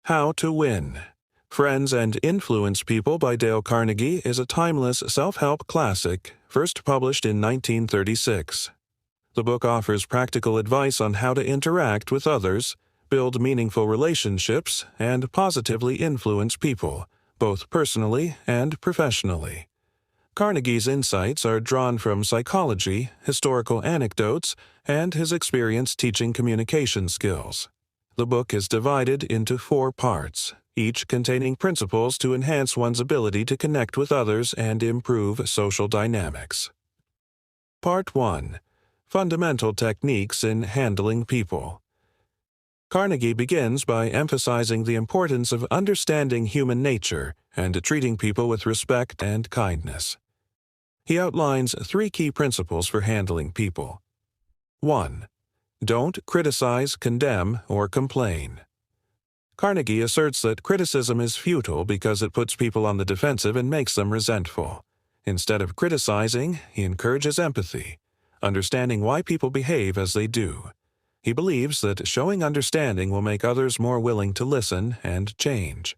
How to Win. Friends and Influence People by Dale Carnegie is a timeless self-help classic, first published in 1936. The book offers practical advice on how to interact with others, build meaningful relationships, and positively influence people, both personally and professionally. Carnegie's insights are drawn from psychology, historical anecdotes, and his experience teaching communication skills. The book is divided into 4 parts, each containing principles to enhance one's ability to connect with others and improve social dynamics. Part 1. Fundamental Techniques in Handling People. Carnegie begins by emphasizing the importance of understanding human nature and treating people with respect and kindness. He outlines 3 key principles for handling people. 1. Don't criticize, condemn, or complain. Carnegie asserts that criticism is futile because it puts people on the defensive and makes them resentful. Instead of criticizing, he encourages empathy, understanding why people behave as they do. He believes that showing understanding will make others more willing to listen and change.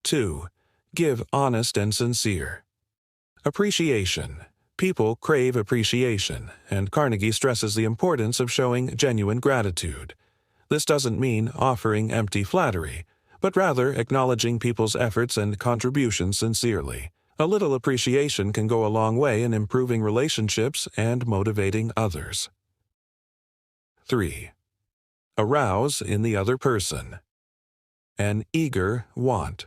2. Give honest and sincere. Appreciation. People crave appreciation, and Carnegie stresses the importance of showing genuine gratitude. This doesn't mean offering empty flattery, but rather acknowledging people's efforts and contributions sincerely. A little appreciation can go a long way in improving relationships and motivating others. 3. Arouse in the other person. An eager want.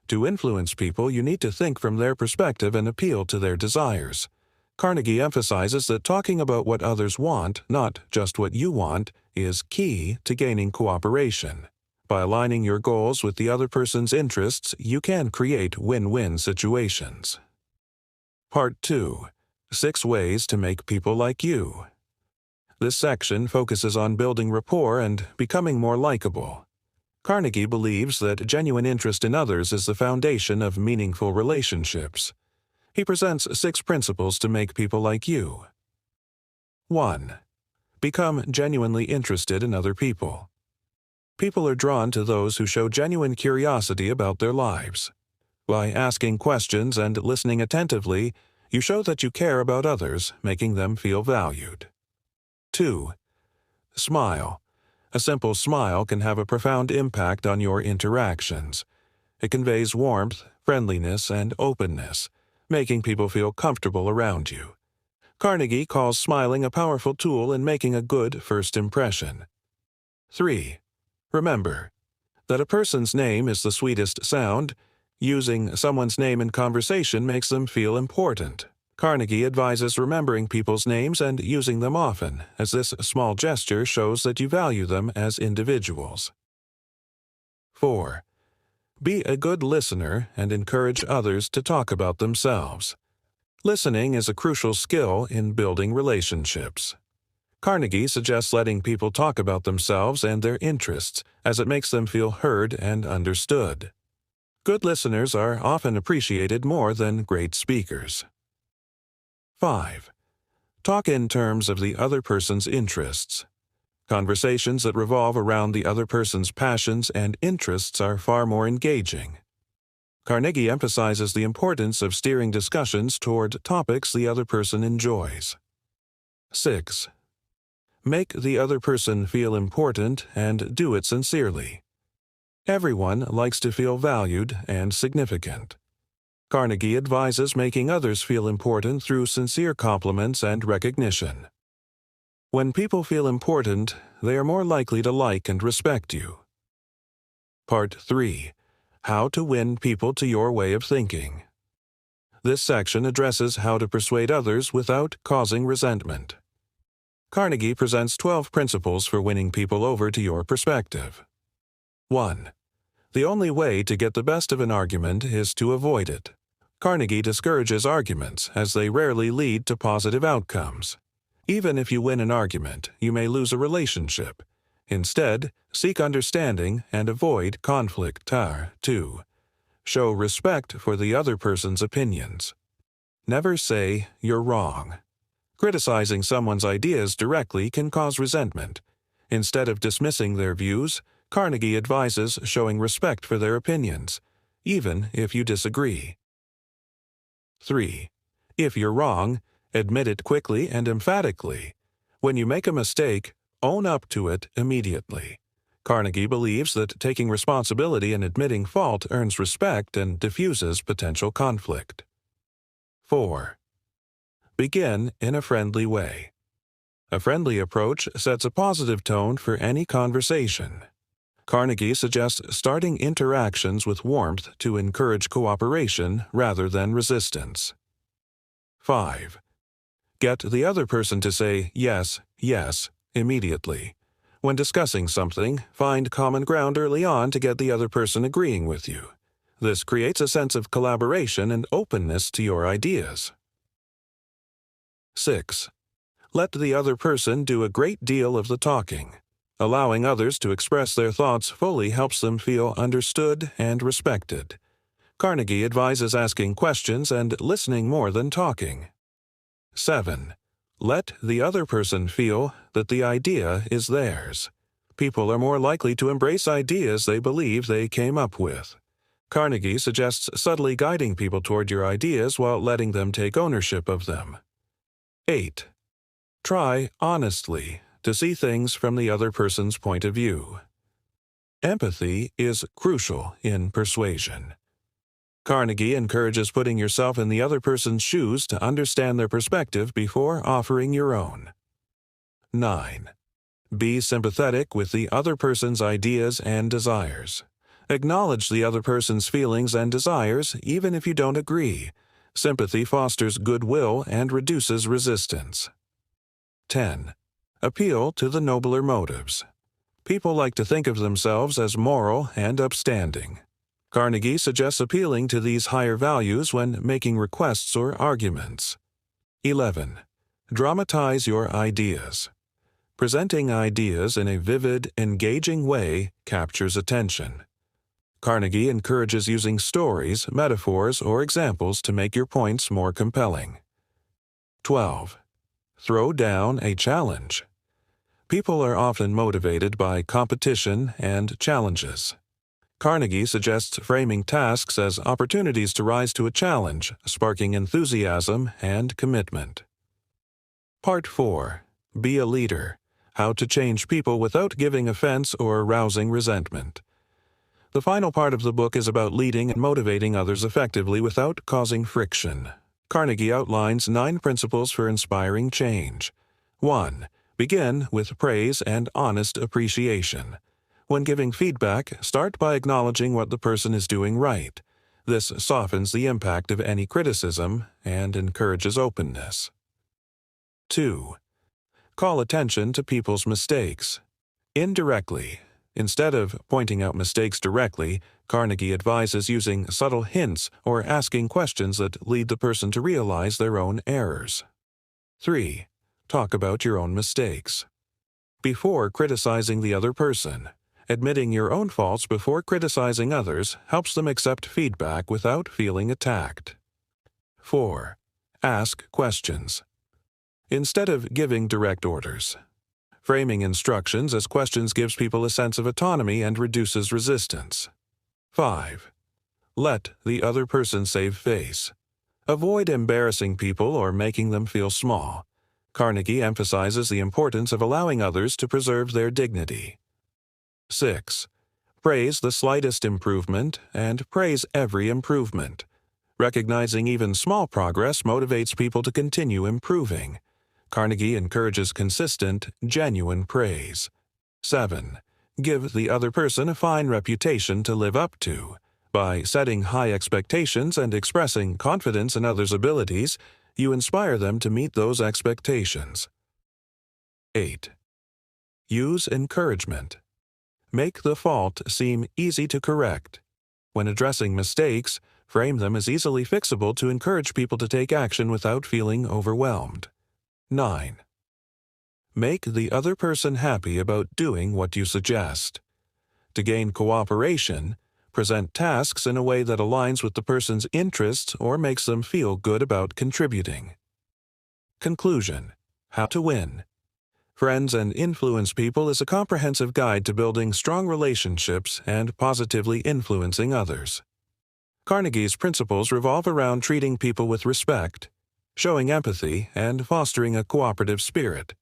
To influence people, you need to think from their perspective and appeal to their desires. Carnegie emphasizes that talking about what others want, not just what you want, is key to gaining cooperation. By aligning your goals with the other person's interests, you can create win-win situations. Part 2. 6 Ways to Make People Like You. This section focuses on building rapport and becoming more likable. Carnegie believes that genuine interest in others is the foundation of meaningful relationships. He presents 6 principles to make people like you. 1. Become genuinely interested in other people. People are drawn to those who show genuine curiosity about their lives. By asking questions and listening attentively, you show that you care about others, making them feel valued. 2. Smile. A simple smile can have a profound impact on your interactions. It conveys warmth, friendliness, and openness, making people feel comfortable around you. Carnegie calls smiling a powerful tool in making a good first impression. 3. Remember that a person's name is the sweetest sound. Using someone's name in conversation makes them feel important. Carnegie advises remembering people's names and using them often, as this small gesture shows that you value them as individuals. 4. Be a good listener and encourage others to talk about themselves. Listening is a crucial skill in building relationships. Carnegie suggests letting people talk about themselves and their interests, as it makes them feel heard and understood. Good listeners are often appreciated more than great speakers. 5. Talk in terms of the other person's interests. Conversations that revolve around the other person's passions and interests are far more engaging. Carnegie emphasizes the importance of steering discussions toward topics the other person enjoys. 6. Make the other person feel important and do it sincerely. Everyone likes to feel valued and significant. Carnegie advises making others feel important through sincere compliments and recognition. When people feel important, they are more likely to like and respect you. Part 3. How to Win People to Your Way of Thinking. This section addresses how to persuade others without causing resentment. Carnegie presents 12 principles for winning people over to your perspective. 1. The only way to get the best of an argument is to avoid it. Carnegie discourages arguments, as they rarely lead to positive outcomes. Even if you win an argument, you may lose a relationship. Instead, seek understanding and avoid conflict. 2. Show respect for the other person's opinions. Never say, "You're wrong." Criticizing someone's ideas directly can cause resentment. Instead of dismissing their views, Carnegie advises showing respect for their opinions, even if you disagree. 3. If you're wrong, admit it quickly and emphatically. When you make a mistake, own up to it immediately. Carnegie believes that taking responsibility and admitting fault earns respect and diffuses potential conflict. 4. Begin in a friendly way. A friendly approach sets a positive tone for any conversation. Carnegie suggests starting interactions with warmth to encourage cooperation rather than resistance. 5. Get the other person to say yes, yes, immediately. When discussing something, find common ground early on to get the other person agreeing with you. This creates a sense of collaboration and openness to your ideas. 6. Let the other person do a great deal of the talking. Allowing others to express their thoughts fully helps them feel understood and respected. Carnegie advises asking questions and listening more than talking. 7. Let the other person feel that the idea is theirs. People are more likely to embrace ideas they believe they came up with. Carnegie suggests subtly guiding people toward your ideas while letting them take ownership of them. 8. Try honestly to see things from the other person's point of view. Empathy is crucial in persuasion. Carnegie encourages putting yourself in the other person's shoes to understand their perspective before offering your own. 9. Be sympathetic with the other person's ideas and desires. Acknowledge the other person's feelings and desires even if you don't agree. Sympathy fosters goodwill and reduces resistance. 10. Appeal to the nobler motives. People like to think of themselves as moral and upstanding. Carnegie suggests appealing to these higher values when making requests or arguments. 11. Dramatize your ideas. Presenting ideas in a vivid, engaging way captures attention. Carnegie encourages using stories, metaphors, or examples to make your points more compelling. 12. Throw down a challenge. People are often motivated by competition and challenges. Carnegie suggests framing tasks as opportunities to rise to a challenge, sparking enthusiasm and commitment. Part 4. Be a leader. How to change people without giving offense or arousing resentment. The final part of the book is about leading and motivating others effectively without causing friction. Carnegie outlines 9 principles for inspiring change. 1. Begin with praise and honest appreciation. When giving feedback, start by acknowledging what the person is doing right. This softens the impact of any criticism and encourages openness. 2. Call attention to people's mistakes. Indirectly. Instead of pointing out mistakes directly, Carnegie advises using subtle hints or asking questions that lead the person to realize their own errors. 3. Talk about your own mistakes. Before criticizing the other person, admitting your own faults before criticizing others helps them accept feedback without feeling attacked. 4. Ask questions. Instead of giving direct orders. Framing instructions as questions gives people a sense of autonomy and reduces resistance. 5. Let the other person save face. Avoid embarrassing people or making them feel small. Carnegie emphasizes the importance of allowing others to preserve their dignity. 6. Praise the slightest improvement and praise every improvement. Recognizing even small progress motivates people to continue improving. Carnegie encourages consistent, genuine praise. 7. Give the other person a fine reputation to live up to. By setting high expectations and expressing confidence in others' abilities, you inspire them to meet those expectations. 8. Use encouragement. Make the fault seem easy to correct. When addressing mistakes, frame them as easily fixable to encourage people to take action without feeling overwhelmed. 9. Make the other person happy about doing what you suggest. To gain cooperation, present tasks in a way that aligns with the person's interests or makes them feel good about contributing. Conclusion. How to win. Friends and Influence People is a comprehensive guide to building strong relationships and positively influencing others. Carnegie's principles revolve around treating people with respect, showing empathy, and fostering a cooperative spirit.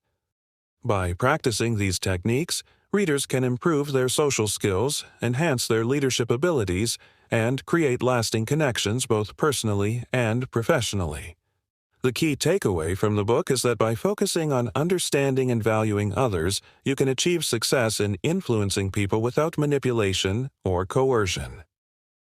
By practicing these techniques, readers can improve their social skills, enhance their leadership abilities, and create lasting connections both personally and professionally. The key takeaway from the book is that by focusing on understanding and valuing others, you can achieve success in influencing people without manipulation or coercion.